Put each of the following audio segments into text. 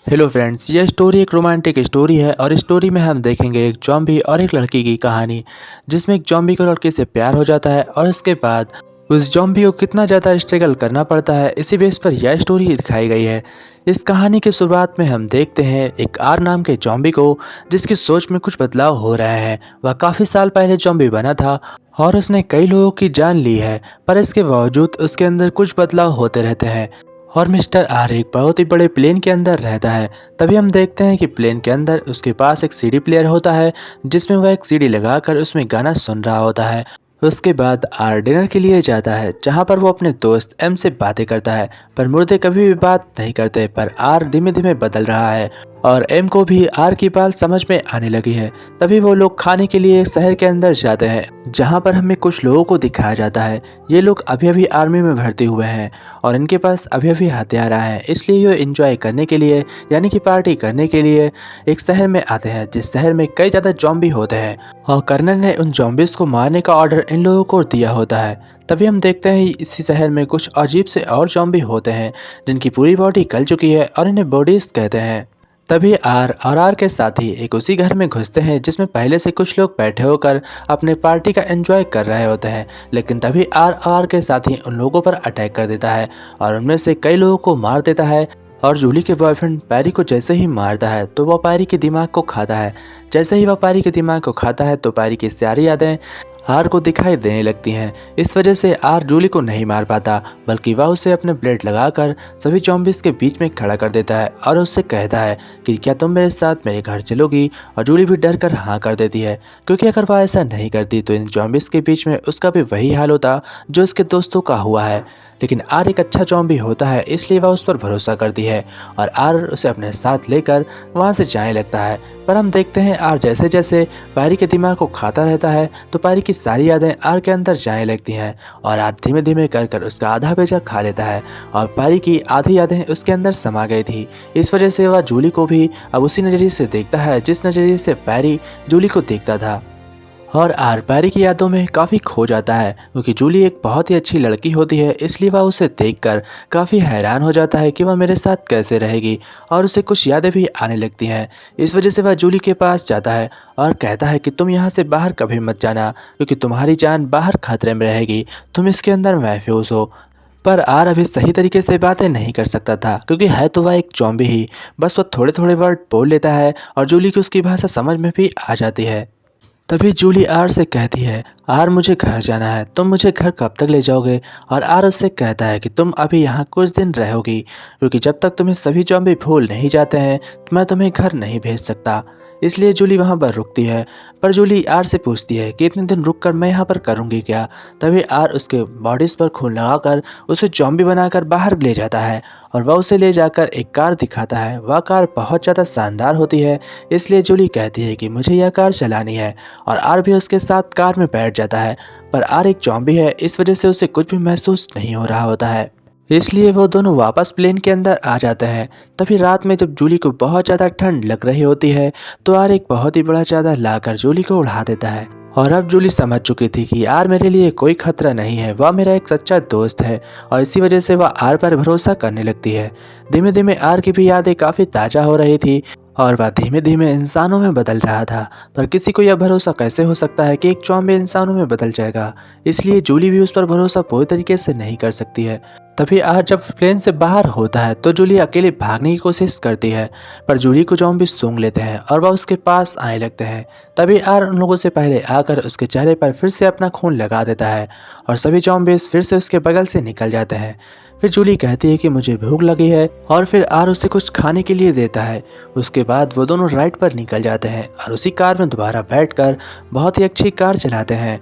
Hello friends, ये story एक romantic story है और इस स्टोरी में हम देखेंगे एक ज़ॉम्बी और एक लड़की की कहानी जिसमें एक ज़ॉम्बी को लड़के से प्यार हो जाता है और उसके बाद उस ज़ॉम्बी को कितना ज़्यादा स्ट्रगल करना पड़ता है। इसी बेस पर यह स्टोरी दिखाई गई है। इस कहानी की शुरुआत में हम देखते हैं एक आर नाम के ज़ॉम्बी को जिसकी सोच में कुछ बदलाव हो रहा है। वह काफ़ी साल पहले ज़ॉम्बी बना था और उसने कई लोगों की जान ली है, पर इसके बावजूद उसके अंदर कुछ बदलाव होते रहते हैं। और मिस्टर आर एक बहुत ही बड़े प्लेन के अंदर रहता है। तभी हम देखते हैं कि प्लेन के अंदर उसके पास एक सीडी प्लेयर होता है जिसमें वह एक सीडी लगाकर उसमें गाना सुन रहा होता है। उसके बाद आर डिनर के लिए जाता है जहां पर वो अपने दोस्त एम से बातें करता है, पर मुर्दे कभी भी बात नहीं करते। पर आर धीमे धीमे बदल रहा है और एम को भी आर की बात समझ में आने लगी है। तभी वो लोग खाने के लिए एक शहर के अंदर जाते हैं जहां पर हमें कुछ लोगों को दिखाया जाता है। ये लोग अभी अभी आर्मी में भर्ती हुए हैं और इनके पास अभी अभी हथियार आए हैं, इसलिए ये एंजॉय करने के लिए यानी कि पार्टी करने के लिए एक शहर में आते हैं जिस शहर में कई ज़्यादा जॉम्बी होते हैं और कर्नल ने उन जॉम्बिस को मारने का ऑर्डर इन लोगों को दिया होता है। तभी हम देखते हैं इसी शहर में कुछ अजीब से और जॉम्बी होते हैं जिनकी पूरी बॉडी गल चुकी है और इन्हें बॉडीज कहते हैं। तभी आर और आर के साथी एक उसी घर में घुसते हैं जिसमें पहले से कुछ लोग बैठे होकर अपने पार्टी का एंजॉय कर रहे होते हैं। लेकिन तभी आर और आर के साथी उन लोगों पर अटैक कर देता है और उनमें से कई लोगों को मार देता है। और जूली के बॉयफ्रेंड पैरी को जैसे ही मारता है तो वह पैरी के दिमाग को खाता है। जैसे ही वह पैरी के दिमाग को खाता है तो पैरी की सारी यादें आर को दिखाई देने लगती हैं। इस वजह से आर जूली को नहीं मार पाता, बल्कि वह उसे अपने ब्लेड लगाकर सभी जॉम्बिस के बीच में खड़ा कर देता है और उससे कहता है कि क्या तुम मेरे साथ मेरे घर चलोगी। और जूली भी डर कर हाँ कर देती है, क्योंकि अगर वह ऐसा नहीं करती तो इन जॉम्बिस के बीच में उसका भी वही हाल होता जो उसके दोस्तों का हुआ है। लेकिन आर एक अच्छा जॉम्बी होता है, इसलिए वह उस पर भरोसा करती है और आर उसे अपने साथ लेकर वहाँ से जाने लगता है। पर हम देखते हैं आर जैसे जैसे पैरी के दिमाग को खाता रहता है तो पैरी की सारी यादें आर के अंदर जाने लगती हैं और आर धीमे धीमे कर उसका आधा बेचा खा लेता है और पैरी की आधी यादें उसके अंदर समा गई थी। इस वजह से वह जूली को भी अब उसी नज़रिए से देखता है जिस नज़रिए से पैरी जूली को देखता था। और आर पैरी की यादों में काफ़ी खो जाता है, क्योंकि जूली एक बहुत ही अच्छी लड़की होती है, इसलिए वह उसे देखकर काफ़ी हैरान हो जाता है कि वह मेरे साथ कैसे रहेगी और उसे कुछ यादें भी आने लगती हैं। इस वजह से वह जूली के पास जाता है और कहता है कि तुम यहाँ से बाहर कभी मत जाना, क्योंकि तुम्हारी जान बाहर खतरे में रहेगी, तुम इसके अंदर महफूज हो। पर आर अभी सही तरीके से बातें नहीं कर सकता था, क्योंकि है तो वह एक जॉम्बी ही, बस वह थोड़े थोड़े वर्ड बोल लेता है और जूली की उसकी भाषा समझ में भी आ जाती है। तभी जूली आर से कहती है, आर मुझे घर जाना है, तुम मुझे घर कब तक ले जाओगे। और आर उससे कहता है कि तुम अभी यहाँ कुछ दिन रहोगी, क्योंकि जब तक तुम्हें सभी जॉम्बी भूल नहीं जाते हैं तो मैं तुम्हें घर नहीं भेज सकता। इसलिए जूली वहाँ पर रुकती है। पर जूली आर से पूछती है कि इतने दिन रुक कर मैं यहाँ पर करूँगी क्या। तभी आर उसके बॉडीज़ पर खून लगाकर उसे जॉम्बी बनाकर बाहर ले जाता है और वह उसे ले जाकर एक कार दिखाता है। वह कार बहुत ज़्यादा शानदार होती है, इसलिए जूली कहती है कि मुझे यह कार चलानी है और आर भी उसके साथ कार में बैठ जाता है। पर आर एक जॉम्बी है, इस वजह से उसे कुछ भी महसूस नहीं हो रहा होता है, इसलिए वो दोनों वापस प्लेन के अंदर आ जाते हैं। तभी रात में जब जूली को बहुत ज़्यादा ठंड लग रही होती है तो आर एक बहुत ही बड़ा चादर लाकर जूली को उड़ा देता है। और अब जूली समझ चुकी थी कि यार मेरे लिए कोई खतरा नहीं है, वह मेरा एक सच्चा दोस्त है और इसी वजह से वह आर पर भरोसा करने लगती है। धीमे धीमे आर की भी यादें काफ़ी ताज़ा हो रही थी और वह धीमे धीमे इंसानों में बदल रहा था। पर किसी को यह भरोसा कैसे हो सकता है कि एक जॉम्बी इंसानों में बदल जाएगा, इसलिए जूली भी उस पर भरोसा पूरी तरीके से नहीं कर सकती है। तभी आर जब प्लेन से बाहर होता है तो जूली अकेले भागने की कोशिश करती है, पर जूली को जॉम्बी सूंघ लेते हैं और वह उसके पास आने लगते हैं। तभी आर उन लोगों से पहले आकर उसके चेहरे पर फिर से अपना खून लगा देता है और सभी जॉम्बीज फिर से उसके बगल से निकल जाते हैं। फिर जूली कहती है कि मुझे भूख लगी है और फिर आर उसे कुछ खाने के लिए देता है। उसके बाद वो दोनों राइड पर निकल जाते हैं और उसी कार में दोबारा बैठकर बहुत ही अच्छी कार चलाते हैं।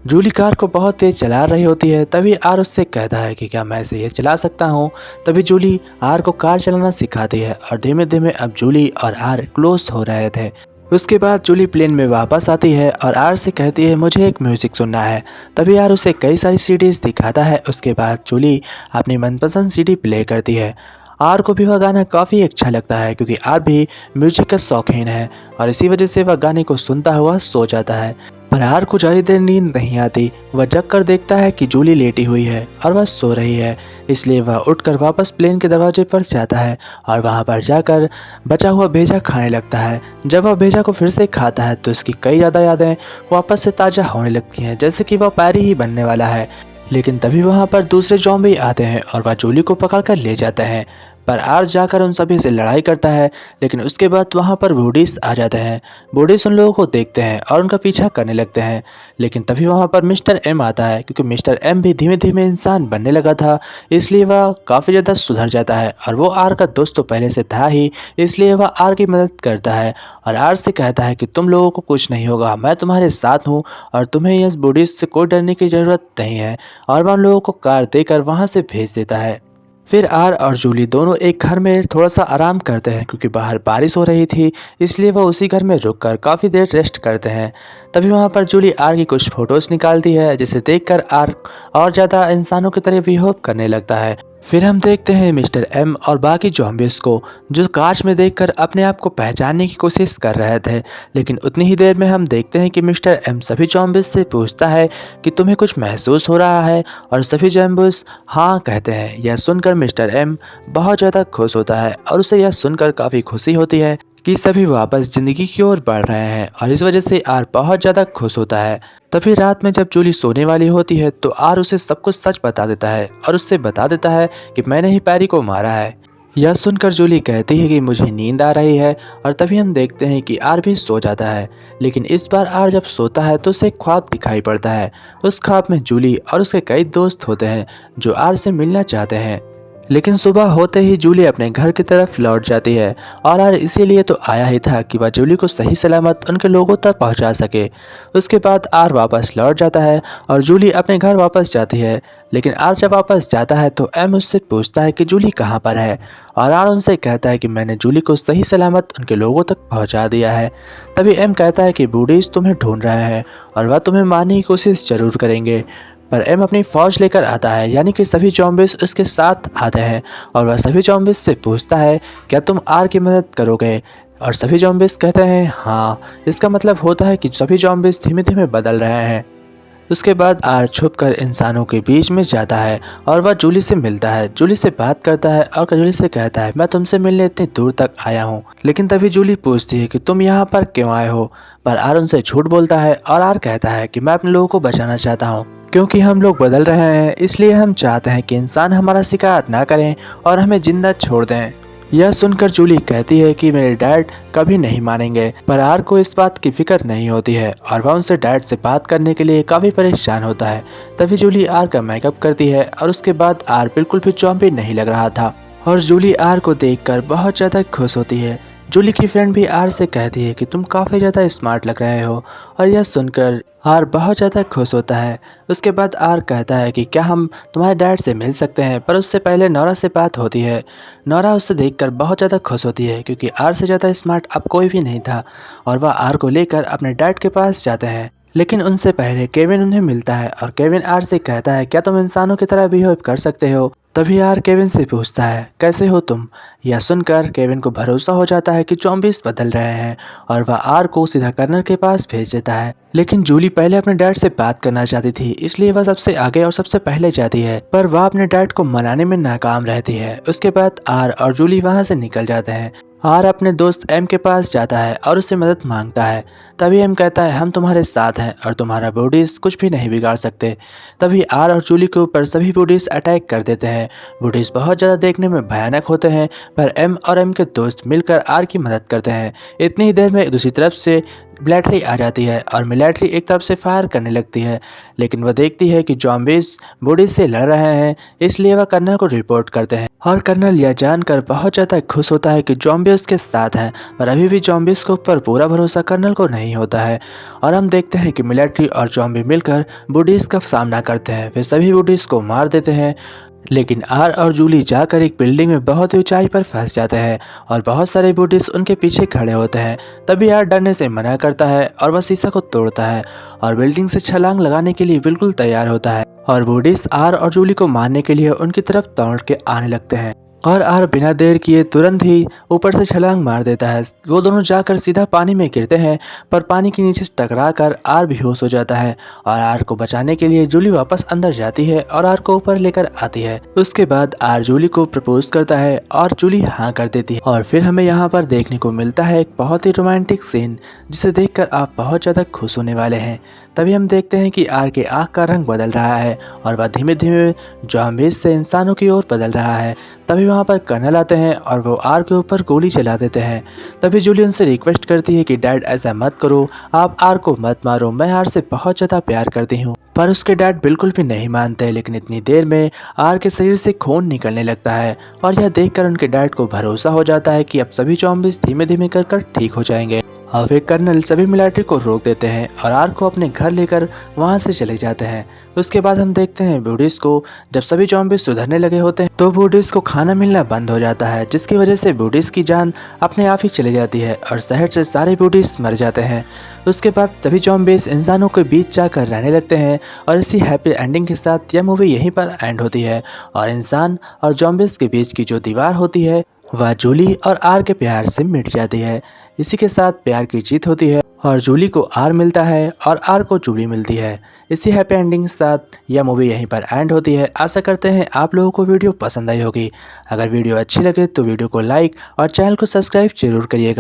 जूली कार को बहुत तेज चला रही होती है। तभी आर उससे कहता है कि क्या मैं इसे ये चला सकता हूँ। तभी जूली आर को कार चलाना सिखाती है और धीमे धीमे अब जूली और आर क्लोज हो रहे थे। उसके बाद जूली प्लेन में वापस आती है और आर से कहती है मुझे एक म्यूज़िक सुनना है। तभी आर उसे कई सारी सीडीज़ दिखाता है। उसके बाद जूली अपनी मनपसंद सीडी प्ले करती है। आर को भी वह गाना काफ़ी अच्छा लगता है, क्योंकि आर भी म्यूजिक का शौकीन है और इसी वजह से वह गाने को सुनता हुआ सो जाता है। पर आर को ज़्यादा देर नींद नहीं आती। वह जग कर देखता है कि जूली लेटी हुई है और वह सो रही है, इसलिए वह उठकर वापस प्लेन के दरवाजे पर जाता है और वहां पर जाकर बचा हुआ भेजा खाने लगता है। जब वह भेजा को फिर से खाता है तो उसकी कई ज़्यादा यादें वापस से ताज़ा होने लगती हैं, जैसे कि वह पैरी ही बनने वाला है। लेकिन तभी वहां पर दूसरे ज़ॉम्बी आते हैं और वह जूली को पकड़कर ले जाते हैं। पर आर जाकर उन सभी से लड़ाई करता है, लेकिन उसके बाद वहां पर बूढ़ीस आ जाते हैं। बूढ़ीस उन लोगों को देखते हैं और उनका पीछा करने लगते हैं। लेकिन तभी वहां पर मिस्टर एम आता है, क्योंकि मिस्टर एम भी धीमे धीमे इंसान बनने लगा था, इसलिए वह काफ़ी ज़्यादा सुधर जाता है। और वो आर का दोस्त तो पहले से था ही, इसलिए वह आर की मदद करता है और आर से कहता है कि तुम लोगों को कुछ नहीं होगा, मैं तुम्हारे साथ हूँ और तुम्हें इस बूढ़ीस से कोई डरने की ज़रूरत नहीं है। और वह उन लोगों को कार देकर वहाँ से भेज देता है। फिर आर और जूली दोनों एक घर में थोड़ा सा आराम करते हैं, क्योंकि बाहर बारिश हो रही थी, इसलिए वह उसी घर में रुककर काफ़ी देर रेस्ट करते हैं। तभी वहाँ पर जूली आर की कुछ फ़ोटोज़ निकालती है, जिसे देखकर आर और ज़्यादा इंसानों की तरह बिहेव करने लगता है। फिर हम देखते हैं मिस्टर एम और बाकी ज़ॉम्बीज़ को, जो कांच में देखकर अपने आप को पहचानने की कोशिश कर रहे थे। लेकिन उतनी ही देर में हम देखते हैं कि मिस्टर एम सभी ज़ॉम्बीज़ से पूछता है कि तुम्हें कुछ महसूस हो रहा है, और सभी ज़ॉम्बीज़ हाँ कहते हैं। यह सुनकर मिस्टर एम बहुत ज़्यादा खुश होता है और उसे यह सुनकर काफ़ी खुशी होती है कि सभी वापस ज़िंदगी की ओर बढ़ रहे हैं, और इस वजह से आर बहुत ज़्यादा खुश होता है। तभी रात में जब जूली सोने वाली होती है तो आर उसे सब कुछ सच बता देता है और उससे बता देता है कि मैंने ही पैरी को मारा है। यह सुनकर जूली कहती है कि मुझे नींद आ रही है, और तभी हम देखते हैं कि आर भी सो जाता है। लेकिन इस बार आर जब सोता है तो उसे एक ख्वाब दिखाई पड़ता है। उस ख्वाब में जूली और उसके कई दोस्त होते हैं जो आर से मिलना चाहते हैं। लेकिन सुबह होते ही जूली अपने घर की तरफ लौट जाती है, और आर इसीलिए तो आया ही था कि वह जूली को सही सलामत उनके लोगों तक पहुंचा सके। उसके बाद आर वापस लौट जाता है और जूली अपने घर वापस जाती है। लेकिन आर जब वापस जाता है तो एम उससे पूछता है कि जूली कहाँ पर है, और आर उनसे कहता है कि मैंने जूली को सही सलामत उनके लोगों तक पहुँचा दिया है। तभी एम कहता है कि बूढ़ीज तुम्हें ढूंढ रहे हैं और वह तुम्हें मारने की कोशिश जरूर करेंगे। पर एम अपनी फौज लेकर आता है, यानी कि सभी ज़ॉम्बीज़ उसके साथ आते हैं, और वह सभी ज़ॉम्बीज़ से पूछता है क्या तुम आर की मदद करोगे, और सभी ज़ॉम्बीज़ कहते हैं हाँ। इसका मतलब होता है कि सभी ज़ॉम्बीज़ धीमे धीमे बदल रहे हैं। उसके बाद आर छुपकर इंसानों के बीच में जाता है और वह जूली से मिलता है, जूली से बात करता है और जूली से कहता है मैं तुमसे मिलने इतनी दूर तक आया हूँ। लेकिन तभी जूली पूछती है कि तुम यहाँ पर क्यों आए हो, पर आर उनसे झूठ बोलता है और आर कहता है कि मैं अपने लोगों को बचाना चाहता हूँ, क्योंकि हम लोग बदल रहे हैं, इसलिए हम चाहते हैं कि इंसान हमारा शिकार ना करें और हमें जिंदा छोड़ दें। यह सुनकर जूली कहती है कि मेरे डैड कभी नहीं मानेंगे, पर आर को इस बात की फिक्र नहीं होती है और वह उनसे डैड से बात करने के लिए काफ़ी परेशान होता है। तभी जूली आर का मेकअप करती है और उसके बाद आर बिल्कुल भी ज़ॉम्बी नहीं लग रहा था, और जूली आर को देखकर बहुत ज़्यादा खुश होती है। जूली की फ्रेंड भी आर से कहती है कि तुम काफ़ी ज़्यादा स्मार्ट लग रहे हो, और यह सुनकर आर बहुत ज़्यादा खुश होता है। उसके बाद आर कहता है कि क्या हम तुम्हारे डैड से मिल सकते हैं, पर उससे पहले नोरा से बात होती है। नोरा उससे देखकर बहुत ज़्यादा खुश होती है, क्योंकि आर से ज़्यादा स्मार्ट अब कोई भी नहीं था, और वह आर को लेकर अपने डैड के पास जाते हैं। लेकिन उनसे पहले केविन उन्हें मिलता है और केविन आर से कहता है क्या तुम इंसानों की तरह बिहेव कर सकते हो। तभी आर केविन से पूछता है कैसे हो तुम। यह सुनकर केविन को भरोसा हो जाता है कि ज़ॉम्बीज़ बदल रहे हैं, और वह आर को सीधा कर्नल के पास भेज देता है। लेकिन जूली पहले अपने डैड से बात करना चाहती थी, इसलिए वह सबसे आगे और सबसे पहले जाती है, पर वह अपने डैड को मनाने में नाकाम रहती है। उसके बाद आर और जूली वहां से निकल जाते हैं। आर अपने दोस्त एम के पास जाता है और उससे मदद मांगता है। तभी एम कहता है हम तुम्हारे साथ हैं और तुम्हारा बूढ़ीज कुछ भी नहीं बिगाड़ सकते। तभी आर और जूली के ऊपर सभी बूढ़ीज अटैक कर देते हैं। बूढ़ीज बहुत ज़्यादा देखने में भयानक होते हैं, पर एम और एम के दोस्त मिलकर आर की मदद करते हैं। इतनी ही देर में दूसरी तरफ से मिलिट्री आ जाती है और मिलिट्री एक तरफ से फायर करने लगती है, लेकिन वह देखती है कि ज़ॉम्बीज़ बूढ़ीज से लड़ रहे हैं, इसलिए वह कर्नल को रिपोर्ट करते हैं। और कर्नल यह जानकर बहुत ज़्यादा खुश होता है कि ज़ॉम्बी उसके साथ हैं, पर अभी भी ज़ॉम्बीज़ के ऊपर पूरा भरोसा कर्नल को नहीं होता है। और हम देखते हैं कि मिलिट्री और ज़ॉम्बी मिलकर बूढ़ीज का सामना करते हैं। वे सभी बूढ़ीज को मार देते हैं, लेकिन आर और जूली जाकर एक बिल्डिंग में बहुत ही ऊंचाई पर फंस जाते हैं और बहुत सारे बूढ़ीज उनके पीछे खड़े होते हैं। तभी आर डरने से मना करता है और वह शीशा को तोड़ता है और बिल्डिंग से छलांग लगाने के लिए बिल्कुल तैयार होता है, और बूढ़ीज आर और जूली को मारने के लिए उनकी तरफ दौड़ के आने लगते हैं। और आर बिना देर किए तुरंत ही ऊपर से छलांग मार देता है। वो दोनों जाकर सीधा पानी में गिरते हैं, पर पानी के नीचे से टकराकर आर बेहोश हो जाता है और आर को बचाने के लिए जूली वापस अंदर जाती है और आर को ऊपर लेकर आती है। उसके बाद आर जूली को प्रपोज करता है और जूली हाँ कर देती है। और फिर हमें यहाँ पर देखने को मिलता है एक बहुत ही रोमांटिक सीन, जिसे देखकर आप बहुत ज़्यादा खुश होने वाले हैं। तभी हम देखते हैं कि आर के आँख का रंग बदल रहा है और वह धीमे धीमे ज़ॉम्बीज़ से इंसानों की ओर बदल रहा है। तभी वहाँ पर कर्नल आते हैं और वो आर के ऊपर गोली चला देते हैं। तभी जूली उनसे रिक्वेस्ट करती है कि डैड ऐसा मत करो, आप आर को मत मारो, मैं आर से बहुत ज़्यादा प्यार करती हूँ। पर उसके डैड बिल्कुल भी नहीं मानते। लेकिन इतनी देर में आर के शरीर से खून निकलने लगता है और यह देखकर उनके डैड को भरोसा हो जाता है कि अब सभी ज़ॉम्बीज़ धीमे धीमे कर ठीक हो जाएंगे। और फिर कर्नल सभी मिलिट्री को रोक देते हैं और आर को अपने घर लेकर वहां से चले जाते हैं। उसके बाद हम देखते हैं बूढ़िस को। जब सभी ज़ॉम्बीज़ सुधरने लगे होते हैं तो बूढ़िस को खाना मिलना बंद हो जाता है, जिसकी वजह से बूढ़िस की जान अपने आप ही चली जाती है और शहर से सारे बूढ़िस मर जाते हैं। उसके बाद सभी ज़ॉम्बीज़ इंसानों के बीच जाकर रहने लगते हैं और इसी हैप्पी एंडिंग के साथ यह मूवी यहीं पर एंड होती है। और इंसान और ज़ॉम्बीज़ के बीच की जो दीवार होती है वह जूली और आर के प्यार से मिट जाती है। इसी के साथ प्यार की जीत होती है और जूली को आर मिलता है और आर को जूली मिलती है। इसी हैप्पी एंडिंग के साथ यह मूवी यहीं पर एंड होती है। आशा करते हैं आप लोगों को वीडियो पसंद आई होगी। अगर वीडियो अच्छी लगे तो वीडियो को लाइक और चैनल को सब्सक्राइब जरूर करिएगा।